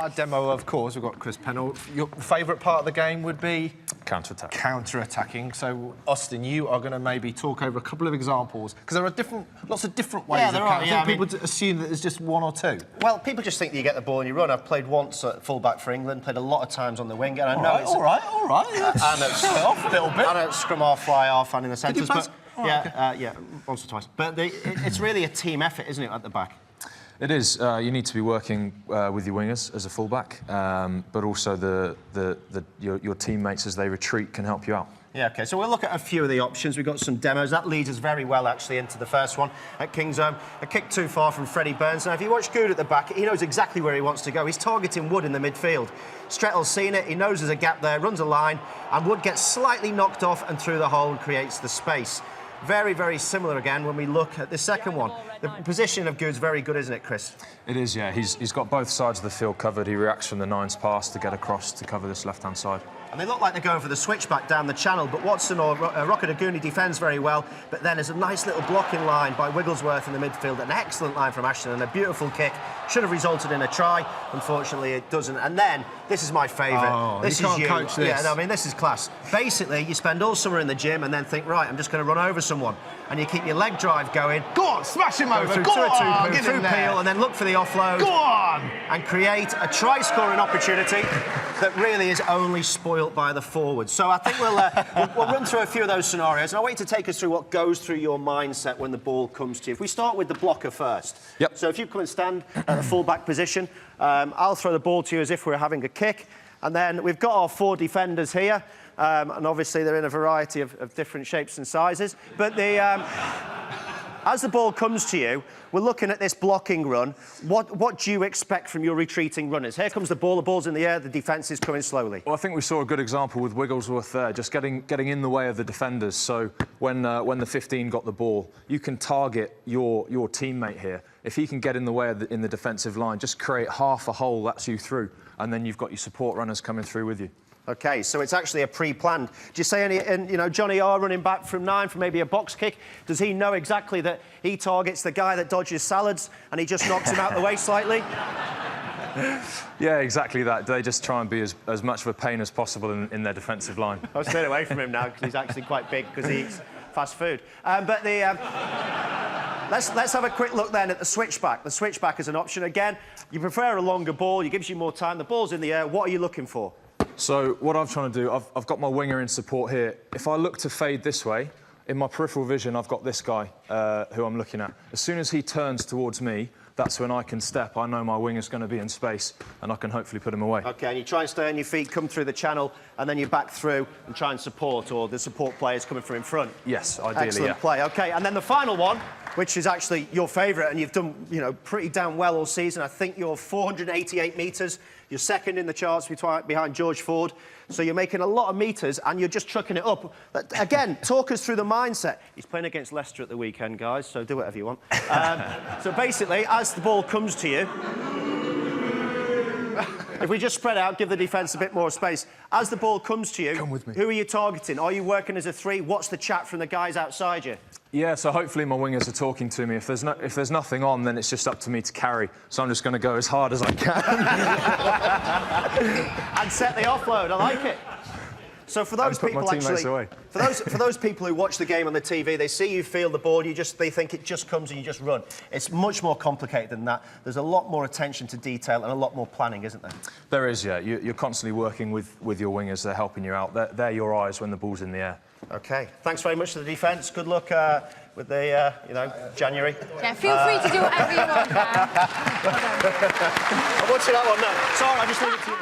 our demo, of course, we've got Chris Pennell. Your favourite part of the game would be? Counter-attack. Counter-attacking. So, Austin, you are going to maybe talk over a couple of examples, because there are lots of different ways of counter. I think people assume that there's just one or two. Well, people just think that you get the ball and you run. I've played once at fullback for England, played a lot of times on the wing, and I know it's... All right. And it's off a little bit. And at scrum off, fly off, and in the centres. But yeah, once or twice. But it's really a team effort, isn't it, at the back? It is. You need to be working with your wingers as a fullback, but also your teammates as they retreat can help you out. Yeah, OK, so we'll look at a few of the options. We've got some demos. That leads us very well, actually, into the first one at King's Home. A kick too far from Freddie Burns. Now, if you watch Good at the back, he knows exactly where he wants to go. He's targeting Wood in the midfield. Strettel's seen it. He knows there's a gap there, runs a line, and Wood gets slightly knocked off and through the hole and creates the space. Very, very similar again when we look at the second one. The position of Good's very good, isn't it, Chris? It is, yeah. He's got both sides of the field covered. He reacts from the nines pass to get across to cover this left-hand side. And they look like they're going for the switchback down the channel, but Watson or Rockadaguni defends very well. But then there's a nice little blocking line by Wigglesworth in the midfield, an excellent line from Ashton, and a beautiful kick. Should have resulted in a try. Unfortunately, it doesn't. And then, this is my favourite. Oh, this you is can't you. coach this. Yeah, no, I mean, this is class. Basically, you spend all summer in the gym and then think, right, I'm just going to run over someone. And you keep your leg drive going. Go on, smash him over. Through Go on, through peel, and then look for the offload. Go on! And create a try-scoring opportunity that really is only spoilt by the forwards. So I think we'll run through a few of those scenarios, and I want you to take us through what goes through your mindset when the ball comes to you. If we start with the blocker first. Yep. So if you come and stand at the full-back position, I'll throw the ball to you as if we're having a kick, and then we've got our four defenders here, and obviously they're in a variety of different shapes and sizes, but as the ball comes to you, we're looking at this blocking run. What do you expect from your retreating runners? Here comes the ball's in the air, the defence is coming slowly. Well, I think we saw a good example with Wigglesworth there, just getting in the way of the defenders. So when the 15 got the ball, you can target your teammate here. If he can get in the way in the defensive line, just create half a hole, that's you through, and then you've got your support runners coming through with you. OK, so it's actually a pre-planned. Do you say Johnny R running back from 9 for maybe a box kick, does he know exactly that he targets the guy that dodges salads and he just knocks him out the way slightly? Yeah, exactly that. They just try and be as much of a pain as possible in their defensive line. I'll stay away from him now because he's actually quite big because he eats fast food. Let's have a quick look then at the switchback. The switchback is an option. Again, you prefer a longer ball, it gives you more time, the ball's in the air. What are you looking for? So what I'm trying to do, I've got my winger in support here. If I look to fade this way, in my peripheral vision, I've got this guy who I'm looking at. As soon as he turns towards me, that's when I can step. I know my winger's going to be in space, and I can hopefully put him away. OK, and you try and stay on your feet, come through the channel, and then you back through and try and support, or the support players coming from in front. Yes, ideally, excellent play. OK, and then the final one, which is actually your favourite, and you've done, pretty damn well all season. I think you're 488 metres. You're second in the charts behind George Ford. So you're making a lot of metres, and you're just trucking it up. Again, talk us through the mindset. He's playing against Leicester at the weekend, guys, so do whatever you want. So basically, as the ball comes to you, if we just spread out, give the defence a bit more space. As the ball comes to you, come with me. Who are you targeting? Are you working as a 3? What's the chat from the guys outside you? Yeah, so hopefully my wingers are talking to me. If there's nothing on, then it's just up to me to carry. So I'm just going to go as hard as I can. And set the offload. I like it. So for those people actually, for those people who watch the game on the TV, they see you field the ball, they think it just comes and you just run. It's much more complicated than that. There's a lot more attention to detail and a lot more planning, isn't there? There is, yeah. You're constantly working with your wingers. They're helping you out. They're your eyes when the ball's in the air. OK. Thanks very much to the defence. Good luck with the, January. Yeah, feel free to do whatever you want, man. I'm watching that one now. Sorry, I just leave it to you.